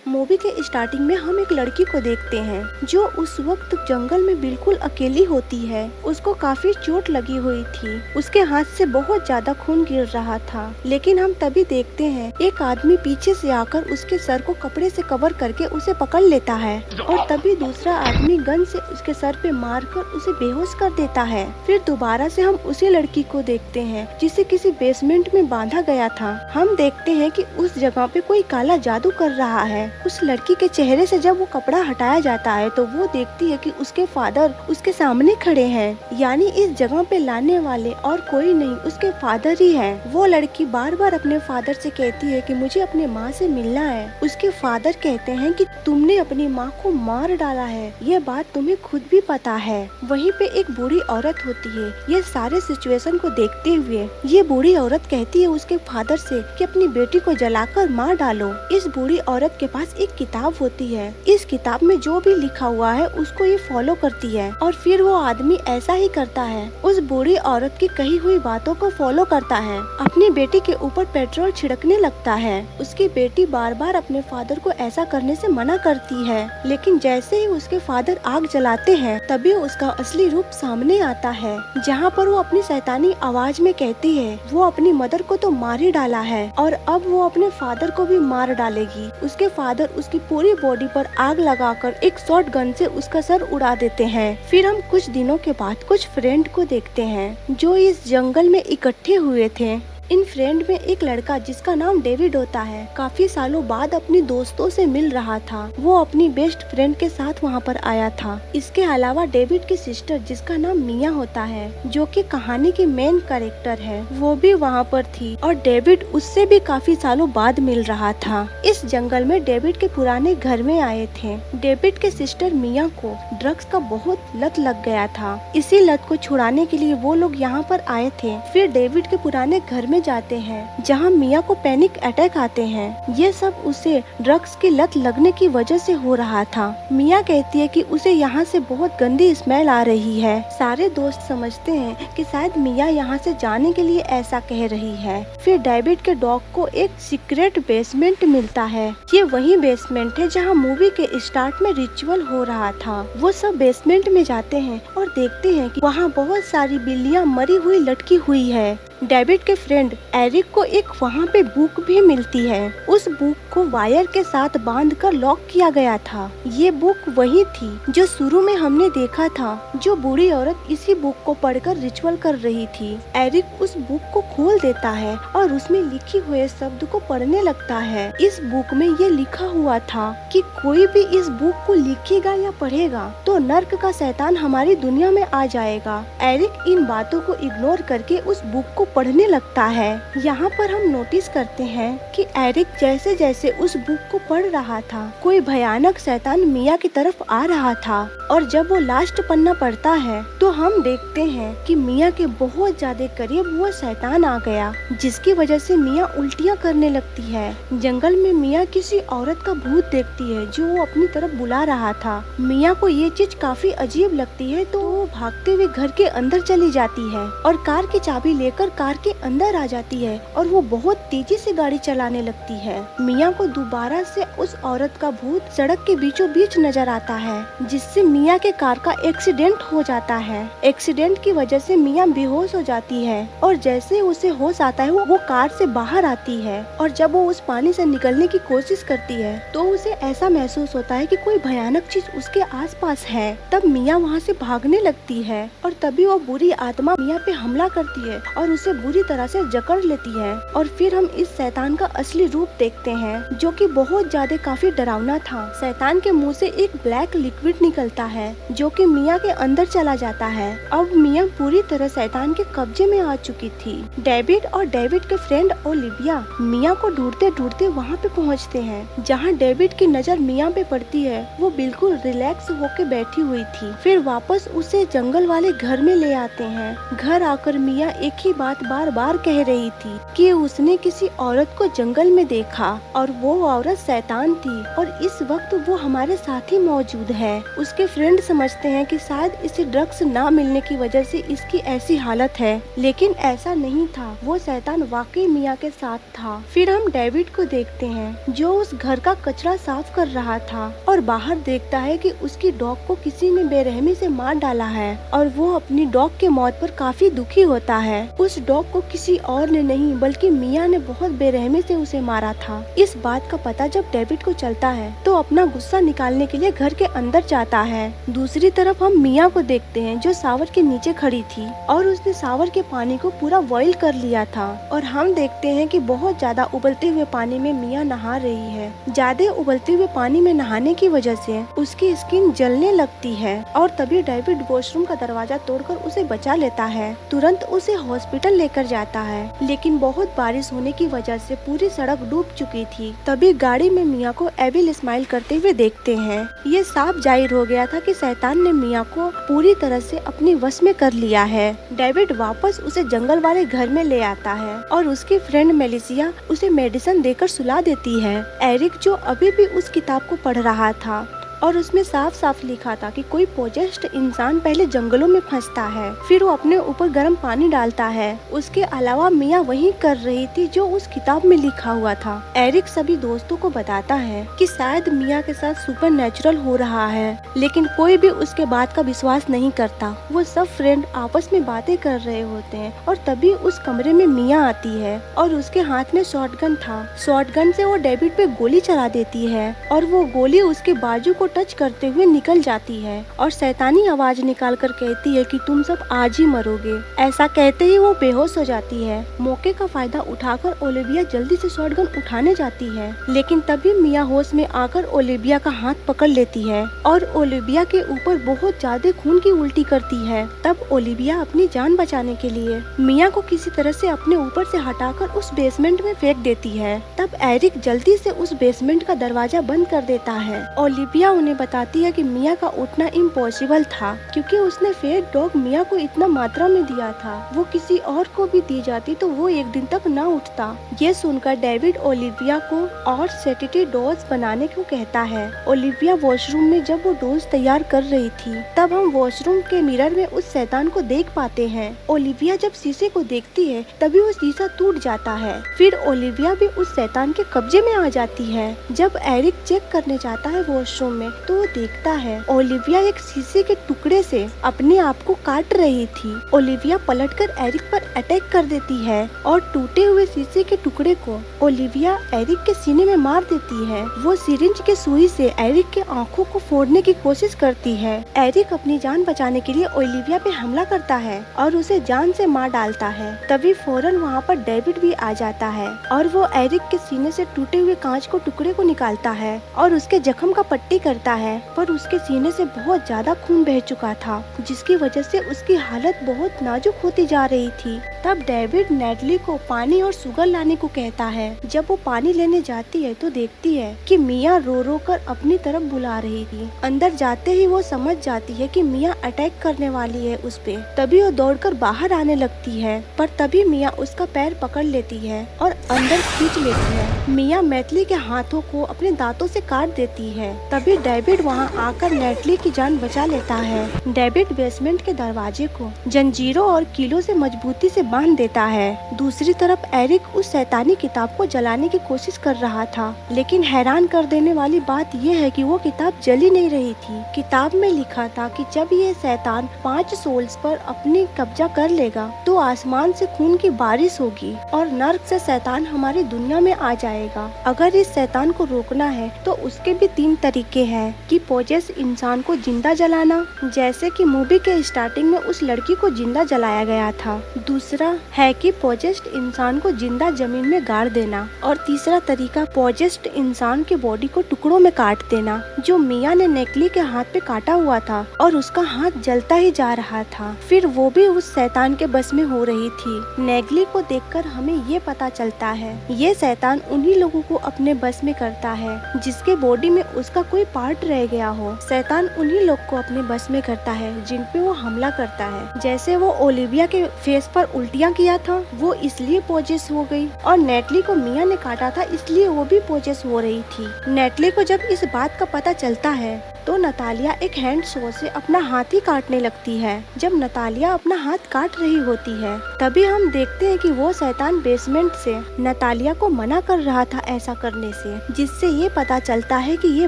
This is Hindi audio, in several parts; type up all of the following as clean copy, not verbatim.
मूवी के स्टार्टिंग में हम एक लड़की को देखते हैं जो उस वक्त जंगल में बिल्कुल अकेली होती है। उसको काफी चोट लगी हुई थी, उसके हाथ से बहुत ज्यादा खून गिर रहा था। लेकिन हम तभी देखते हैं एक आदमी पीछे से आकर उसके सर को कपड़े से कवर करके उसे पकड़ लेता है और तभी दूसरा आदमी गन से उसके सर पे मारकर उसे बेहोश कर देता है। फिर दोबारा से हम उसी लड़की को देखते हैं जिसे किसी बेसमेंट में बांधा गया था। हम देखते हैं कि उस जगह पे कोई काला जादू कर रहा है। उस लड़की के चेहरे से जब वो कपड़ा हटाया जाता है तो वो देखती है कि उसके फादर उसके सामने खड़े हैं, यानी इस जगह पे लाने वाले और कोई नहीं उसके फादर ही है। वो लड़की बार बार अपने फादर से कहती है कि मुझे अपने माँ से मिलना है। उसके फादर कहते हैं कि तुमने अपनी माँ को मार डाला है, ये बात तुम्हें खुद भी पता है। वहीं पे एक बूढ़ी औरत होती है। ये सारे सिचुएशन को देखते हुए ये बूढ़ी औरत कहती है उसके फादर से कि अपनी बेटी को जलाकर मार डालो। इस बूढ़ी औरत के पास एक किताब होती है। इस किताब में जो भी लिखा हुआ है उसको ये फॉलो करती है और फिर वो आदमी ऐसा ही करता है। उस बूढ़ी औरत की कही हुई बातों को फॉलो करता है, अपनी बेटी के ऊपर पेट्रोल छिड़कने लगता है। उसकी बेटी बार बार अपने फादर को ऐसा करने से मना करती है, लेकिन जैसे ही उसके फादर आग जलाते हैं तभी उसका असली रूप सामने आता है, जहाँ पर वो अपनी शैतानी आवाज में कहती है वो अपनी मदर को तो मार ही डाला है और अब वो अपने फादर को भी मार डालेगी। उसके फादर उसकी पूरी बॉडी पर आग लगाकर एक शॉट गन से उसका सर उड़ा देते हैं। फिर हम कुछ दिनों के बाद कुछ फ्रेंड को देखते हैं जो इस जंगल में इकट्ठे हुए थे। इन फ्रेंड में एक लड़का जिसका नाम डेविड होता है काफी सालों बाद अपनी दोस्तों से मिल रहा था। वो अपनी बेस्ट फ्रेंड के साथ वहाँ पर आया था। इसके अलावा डेविड की सिस्टर जिसका नाम मिया होता है जो कि कहानी की मेन कैरेक्टर है, वो भी वहाँ पर थी और डेविड उससे भी काफी सालों बाद मिल रहा था। इस जंगल में डेविड के पुराने घर में आए थे। डेविड के सिस्टर मिया को ड्रग्स का बहुत लत लग गया था। इसी लत को छुड़ाने के लिए वो लोग यहाँ पर आए थे। फिर डेविड के पुराने घर में जाते हैं जहां मिया को पैनिक अटैक आते हैं। ये सब उसे ड्रग्स की लत लगने की वजह से हो रहा था। मिया कहती है कि उसे यहाँ से बहुत गंदी स्मेल आ रही है। सारे दोस्त समझते हैं कि शायद मिया यहाँ से जाने के लिए ऐसा कह रही है। फिर डेविड के डॉग को एक सीक्रेट बेसमेंट मिलता है। ये वही बेसमेंट है जहाँ मूवी के स्टार्ट में रिचुअल हो रहा था। वो सब बेसमेंट में जाते हैं और देखते हैं कि वहाँ बहुत सारी बिल्लियाँ मरी हुई लटकी हुई है। डेविड के फ्रेंड एरिक को एक वहाँ पे बुक भी मिलती है। उस बुक को वायर के साथ बांधकर लॉक किया गया था। ये बुक वही थी जो शुरू में हमने देखा था, जो बूढ़ी औरत इसी बुक को पढ़कर रिचुअल कर रही थी। एरिक उस बुक को खोल देता है और उसमें लिखे हुए शब्द को पढ़ने लगता है। इस बुक में ये लिखा हुआ था कि कोई भी इस बुक को लिखेगा या पढ़ेगा तो नर्क का शैतान हमारी दुनिया में आ जाएगा। एरिक इन बातों को इग्नोर करके उस बुक को पढ़ने लगता है। यहाँ पर हम नोटिस करते हैं कि एरिक जैसे जैसे उस बुक को पढ़ रहा था कोई भयानक शैतान मिया की तरफ आ रहा था और जब वो लास्ट पन्ना पढ़ता है तो हम देखते हैं कि मिया के बहुत ज्यादा करीब वो शैतान आ गया, जिसकी वजह से मिया उल्टियाँ करने लगती है। जंगल में मिया किसी औरत का भूत देखती है जो वो अपनी तरफ बुला रहा था। मिया को ये चीज काफी अजीब लगती है तो वो भागते हुए घर के अंदर चली जाती है और कार की चाबी लेकर कार के अंदर आ जाती है और वो बहुत तेजी से गाड़ी चलाने लगती है। मिया को दोबारा से उस औरत का भूत सड़क के बीचों बीच नजर आता है, जिससे मिया के कार का एक्सीडेंट हो जाता है। एक्सीडेंट की वजह से मिया बेहोश हो जाती है और जैसे उसे होश आता है वो कार से बाहर आती है और जब वो उस पानी से निकलने की कोशिश करती है तो उसे ऐसा महसूस होता है कि कोई भयानक चीज उसके आसपास है। तब मिया वहाँ से भागने लगती है और तभी वो बुरी आत्मा मिया पे हमला करती है और उसे बुरी तरह से जकड़ लेती है। और फिर हम इस शैतान का असली रूप देखते हैं जो कि बहुत ज्यादा काफी डरावना था। शैतान के मुंह से एक ब्लैक लिक्विड निकलता है जो कि मिया के अंदर चला जाता है। अब मिया पूरी तरह शैतान के कब्जे में आ चुकी थी। डेविड और डेविड के फ्रेंड ओलिविया मिया को ढूंढते ढूंढते वहाँ पे पहुँचते हैं। जहाँ डेविड की नजर मिया पे पड़ती है वो बिल्कुल रिलैक्स होके बैठी हुई थी। फिर वापस उसे जंगल वाले घर में ले आते हैं। घर आकर मिया एक ही बात बार बार कह रही थी कि उसने किसी औरत को जंगल में देखा और वो औरत शैतान थी और इस वक्त वो हमारे साथ ही मौजूद है। उसके फ्रेंड समझते हैं कि शायद इसे ड्रग्स ना मिलने की वजह से इसकी ऐसी हालत है, लेकिन ऐसा नहीं था। वो शैतान वाकई मिया के साथ था। फिर हम डेविड को देखते हैं जो उस घर का कचरा साफ कर रहा था और बाहर देखता है कि उसकी डॉग को किसी ने बेरहमी से मार डाला है और वो अपनी डॉग के मौत पर काफी दुखी होता है। उस डॉग को किसी और ने नहीं बल्कि मिया ने बहुत बेरहमी से उसे मारा था। इस बात का पता जब डेविड को चलता है तो अपना गुस्सा निकालने के लिए घर के अंदर जाता है। दूसरी तरफ हम मिया को देखते हैं जो शावर के नीचे खड़ी थी और उसने शावर के पानी को पूरा बॉईल कर लिया था और हम देखते हैं कि बहुत ज्यादा उबलते हुए पानी में मिया नहा रही है। ज्यादा उबलते हुए पानी में नहाने की वजह से उसकी स्किन जलने लगती है और तभी डेविड वॉशरूम का दरवाजा तोड़कर उसे बचा लेता है। तुरंत उसे हॉस्पिटल लेकर जाता है, लेकिन बहुत बारिश होने की वजह से पूरी सड़क डूब चुकी थी। तभी गाड़ी में मिया को एविल स्माइल करते हुए देखते हैं। ये साफ जाहिर हो गया था कि शैतान ने मिया को पूरी तरह से अपने वश में कर लिया है। डेविड वापस उसे जंगल वाले घर में ले आता है और उसकी फ्रेंड मेलिसिया उसे मेडिसिन देकर सुला देती है। एरिक जो अभी भी उस किताब को पढ़ रहा था और उसमें साफ साफ लिखा था कि कोई पोजेस्ड इंसान पहले जंगलों में फंसता है, फिर वो अपने ऊपर गर्म पानी डालता है। उसके अलावा मिया वही कर रही थी जो उस किताब में लिखा हुआ था। एरिक सभी दोस्तों को बताता है कि शायद मिया के साथ सुपर नेचुरल हो रहा है, लेकिन कोई भी उसके बात का विश्वास नहीं करता। वो सब फ्रेंड आपस में बातें कर रहे होते हैं और तभी उस कमरे में मिया आती है और उसके हाथ में शॉटगन था। शॉटगन से वो डेविड पे गोली चला देती है और वो गोली उसके बाजू को टच करते हुए निकल जाती है और शैतानी आवाज निकाल कर कहती है कि तुम सब आज ही मरोगे। ऐसा कहते ही वो बेहोश हो जाती है। मौके का फायदा उठाकर ओलिविया जल्दी से शॉटगन उठाने जाती है, लेकिन तभी मिया होश में आकर ओलिविया का हाथ पकड़ लेती है और ओलिविया के ऊपर बहुत ज्यादा खून की उल्टी करती है। तब ओलिविया अपनी जान बचाने के लिए मिया को किसी तरह से अपने ऊपर से हटाकर उस बेसमेंट में फेंक देती है। तब एरिक जल्दी से उस बेसमेंट का दरवाजा बंद कर देता है। ओलिविया उन्हें बताती है कि मिया का उठना इम्पॉसिबल था क्योंकि उसने फेक डॉग मिया को इतना मात्रा में दिया था। वो किसी और को भी दी जाती तो वो एक दिन तक ना उठता। ये सुनकर डेविड ओलिविया को और सेडेटिव डोज बनाने को कहता है। ओलिविया वॉशरूम में जब वो डोज तैयार कर रही थी तब हम वॉशरूम के मिरर में उस शैतान को देख पाते हैं। ओलिविया जब शीशे को देखती है तभी वो शीशा टूट जाता है। फिर ओलिविया भी उस शैतान के कब्जे में आ जाती है। जब एरिक चेक करने जाता है वॉशरूम में तो वो देखता है ओलिविया एक शीशे के टुकड़े से अपने आप को काट रही थी। ओलिविया पलटकर एरिक पर अटैक कर देती है और टूटे हुए शीशे के टुकड़े को ओलिविया एरिक के सीने में मार देती है। वो सिरिंज के सुई से एरिक के आंखों को फोड़ने की कोशिश करती है। एरिक अपनी जान बचाने के लिए ओलिविया पे हमला करता है और उसे जान से मार डालता है। तभी फौरन वहाँ पर डेविड भी आ जाता है और वो एरिक के सीने से टूटे हुए कांच को टुकड़े को निकालता है और उसके जख्म का पट्टी करता है, पर उसके सीने से बहुत ज्यादा खून बह चुका था जिसकी वजह से उसकी हालत बहुत नाजुक होती जा रही थी। तब डेविड नेडली को पानी और शुगर लाने को कहता है। जब वो पानी लेने जाती है तो देखती है कि मिया रो रो कर अपनी तरफ बुला रही थी। अंदर जाते ही वो समझ जाती है कि मिया अटैक करने वाली है उस पे। तभी वो दौड़कर बाहर आने लगती है, पर तभी मिया उसका पैर पकड़ लेती है और अंदर खींच लेती है। मिया मैथली के हाथों को अपने दांतों से काट देती है। तभी डेविड वहाँ आकर नेटली की जान बचा लेता है। डेविड बेसमेंट के दरवाजे को जंजीरों और कीलों से मजबूती से बांध देता है। दूसरी तरफ एरिक उस शैतानी किताब को जलाने की कोशिश कर रहा था, लेकिन हैरान कर देने वाली बात यह है कि वो किताब जली नहीं रही थी। किताब में लिखा था कि जब ये शैतान 5 सोल्स पर अपनी कब्जा कर लेगा तो आसमान से खून की बारिश होगी और नर्क से शैतान हमारी दुनिया में आ जाएगा। अगर इस शैतान को रोकना है तो उसके भी 3 तरीके हैं कि पोजेस इंसान को जिंदा जलाना, जैसे कि मूवी के स्टार्टिंग में उस लड़की को जिंदा जलाया गया था। दूसरा है कि पोजेस्ड इंसान को जिंदा जमीन में गाड़ देना और तीसरा तरीका पोजेस्ड इंसान के बॉडी को टुकड़ों में काट देना, जो मिया ने नेकली के हाथ पे काटा हुआ था और उसका हाथ जलता ही जा रहा था। फिर वो भी उस शैतान के बस में हो रही थी। नेगली को देखकर हमें ये पता चलता जाता है। ये शैतान उन्हीं लोगों को अपने बस में करता है जिसके बॉडी में उसका कोई पार्ट रह गया हो। शैतान उन्हीं लोग को अपने बस में करता है जिन पे वो हमला करता है। जैसे वो ओलिविया के फेस पर उल्टियाँ किया था, वो इसलिए पोजेस हो गई, और नेटली को मिया ने काटा था इसलिए वो भी पोजेस हो रही थी। नेटली को जब इस बात का पता चलता है तो नतालिया एक हैंड सॉ से अपना हाथ ही काटने लगती है। जब नतालिया अपना हाथ काट रही होती है तभी हम देखते हैं कि वो शैतान बेसमेंट से नतालिया को मना कर रहा था ऐसा करने से, जिससे ये पता चलता है कि ये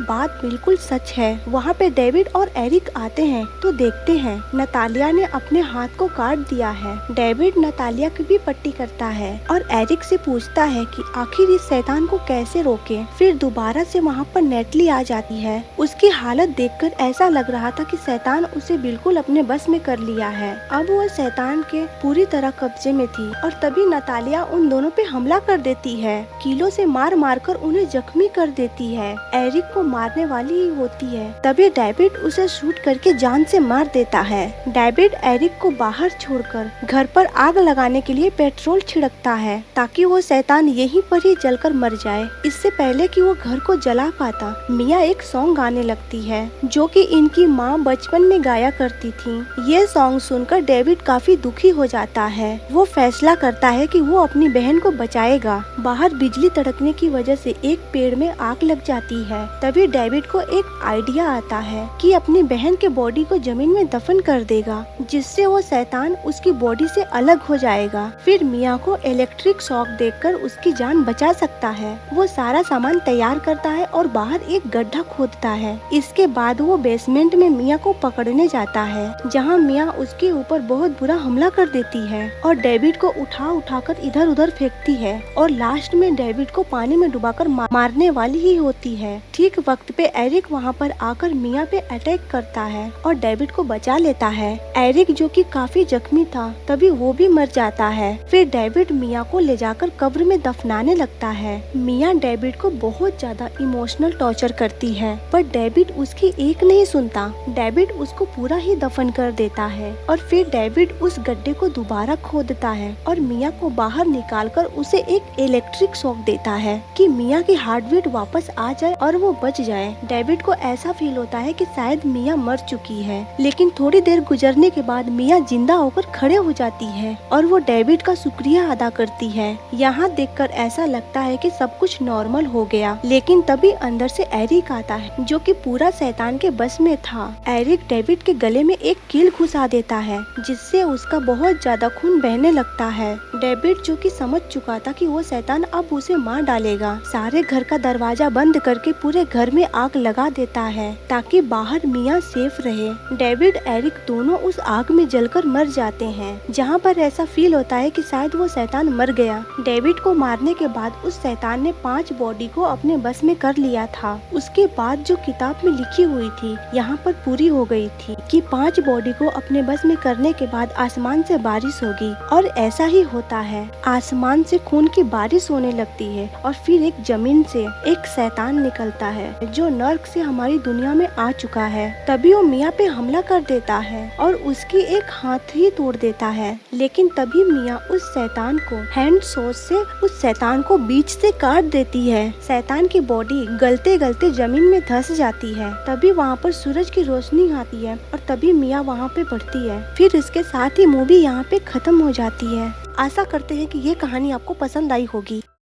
बात बिल्कुल सच है। वहाँ पे डेविड और एरिक आते हैं तो देखते हैं नतालिया ने अपने हाथ को काट दिया है। डेविड नतालिया की भी पट्टी करता है और एरिक से पूछता है कि आखिर इस शैतान को कैसे रोके। फिर दोबारा से वहाँ पर नेटली आ जाती है। उसकी हालत देखकर ऐसा लग रहा था कि शैतान उसे बिल्कुल अपने बस में कर लिया है। अब वो शैतान के पूरी तरह कब्जे में थी और तभी नतालिया उन दोनों पे हमला कर देती है। कीलों से मार मार कर उन्हें जख्मी कर देती है। एरिक को मारने वाली ही होती है। तभी डेविड उसे शूट करके जान से मार देता है। डेविड एरिक को बाहर छोड़कर घर पर आग लगाने के लिए पेट्रोल छिड़कता है ताकि वो शैतान यहीं पर ही जलकर मर जाए। इससे पहले कि वो घर को जला पाता, मिया एक सॉन्ग गाने लगती है जो कि इनकी माँ बचपन में गाया करती थी। ये सॉन्ग सुनकर डेविड काफी दुखी हो जाता है। वो फैसला करता है कि वो अपनी बहन को बचाएगा। बाहर बिजली तड़कने की वजह से एक पेड़ में आग लग जाती है। तभी डेविड को एक आइडिया आता है कि अपनी बहन के बॉडी को जमीन में दफन कर देगा, जिससे वो शैतान उसकी बॉडी से अलग हो जाएगा। फिर मिया को इलेक्ट्रिक शॉक देकर उसकी जान बचा सकता है। वो सारा सामान तैयार करता है और बाहर एक गड्ढा खोदता है। इसके बाद वो बेसमेंट में मिया को पकड़ने जाता है, जहां मिया उसके ऊपर बहुत बुरा हमला कर देती है और डेविड को उठा कर इधर उधर फेंकती है और लास्ट में डेविड को पानी में डुबाकर मारने वाली ही होती है। ठीक वक्त पे एरिक वहां पर आकर मिया पे अटैक करता है और डेविड को बचा लेता है। एरिक जो कि काफी जख्मी था तभी वो भी मर जाता है। फिर डेविड मिया को ले जाकर कब्र में दफनाने लगता है। मिया डेविड को बहुत ज्यादा इमोशनल टॉर्चर करती है पर डेविड उसकी एक नहीं सुनता। डेविड उसको पूरा ही दफन कर देता है और फिर डेविड उस गड्ढे को दोबारा खोदता है और मिया को बाहर निकालकर उसे एक इलेक्ट्रिक शॉक देता है कि मिया की हार्ट बीट वापस आ जाए और वो बच जाए। डेविड को ऐसा फील होता है कि शायद मिया मर चुकी है, लेकिन थोड़ी देर गुजरने के बाद मिया जिंदा होकर खड़े हो जाती है और वो डेविड का शुक्रिया अदा करती है। यहाँ देखकर ऐसा लगता है कि सब कुछ नॉर्मल हो गया, लेकिन तभी अंदर से एरिक आता है जो कि पूरा शैतान के बस में था। एरिक डेविड के गले में एक कील घुसा देता है जिससे उसका बहुत ज्यादा खून बहने लगता है। डेविड जो कि समझ चुका था कि वो शैतान अब उसे मार डालेगा, सारे घर का दरवाजा बंद करके पूरे घर में आग लगा देता है ताकि बाहर मिया सेफ रहे। डेविड एरिक दोनों उस आग में जलकर मर जाते हैं, जहाँ पर ऐसा फील होता है कि शायद वो शैतान मर गया। डेविड को मारने के बाद उस शैतान ने 5 बॉडी को अपने बस में कर लिया था। उसके बाद जो किताब में लिखी हुई थी यहाँ पर पूरी हो गई थी कि 5 बॉडी को अपने बस में करने के बाद आसमान से बारिश होगी, और ऐसा ही होता है। आसमान से खून की बारिश होने लगती है और फिर एक जमीन से एक शैतान निकलता है जो नर्क से हमारी दुनिया में आ चुका है। तभी वो मिया पे हमला कर देता है और उसकी एक हाथ ही तोड़ देता है, लेकिन तभी मिया उस शैतान को हैंड सॉ से उस शैतान को बीच से काट देती है। शैतान की बॉडी गलते गलते जमीन में धंस जाती है। तभी वहाँ पर सूरज की रोशनी आती है और तभी मिया वहाँ पे बढ़ती है। फिर इसके साथ ही मूवी यहाँ पे खत्म हो जाती है। आशा करते हैं कि ये कहानी आपको पसंद आई होगी।